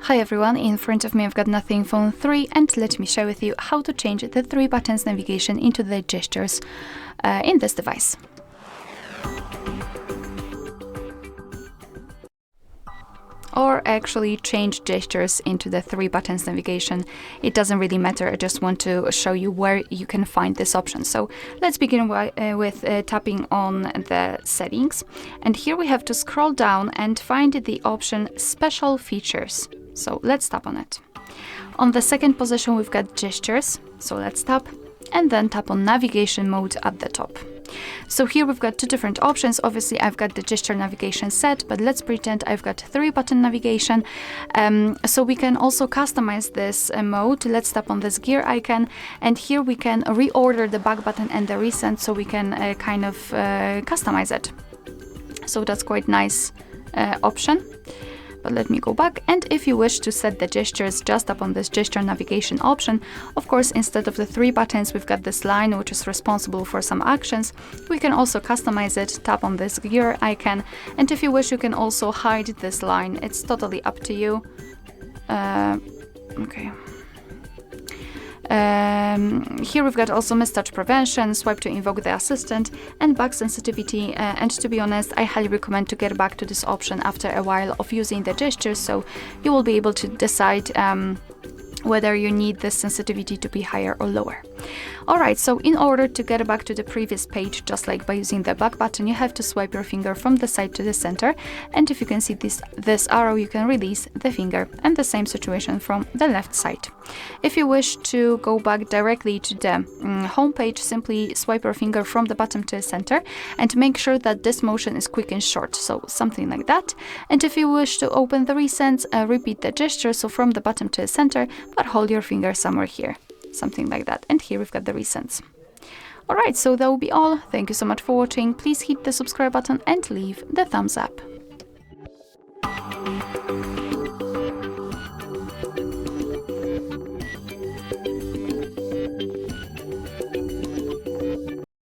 Hi everyone, in front of me I've got Nothing Phone 3 and let me share with you how to change the 3 buttons navigation into the gestures in this device. Or actually change gestures into the 3 buttons navigation. It doesn't really matter, I just want to show you where you can find this option. So let's begin with tapping on the settings. And here we have to scroll down and find the option Special Features. So let's tap on it. On the second position we've got gestures, so let's tap and then tap on navigation mode at the top. So here we've got 2 different options. Obviously I've got the gesture navigation set, but let's pretend I've got 3 button navigation. So we can also customize this mode. Let's tap on this gear icon and here we can reorder the back button and the recent, so we can kind of customize it. So that's quite nice option. But let me go back, and if you wish to set the gestures, just tap on this gesture navigation option. Of course, instead of the 3 buttons, we've got this line which is responsible for some actions. We can also customize it, tap on this gear icon, and if you wish you can also hide this line. It's totally up to you. Okay. Here we've got also mistouch prevention, swipe to invoke the assistant, and bug sensitivity, and to be honest I highly recommend to get back to this option after a while of using the gestures, so you will be able to decide whether you need this sensitivity to be higher or lower. Alright, so in order to get back to the previous page, just like by using the back button, you have to swipe your finger from the side to the center, and if you can see this arrow, you can release the finger, and the same situation from the left side. If you wish to go back directly to the home page, simply swipe your finger from the bottom to the center and make sure that this motion is quick and short, so something like that. And if you wish to open the recents, repeat the gesture, so from the bottom to the center, but hold your finger somewhere here. Something like that, and here we've got the recents. Alright, so that will be all. Thank you so much for watching. Please hit the subscribe button and leave the thumbs up.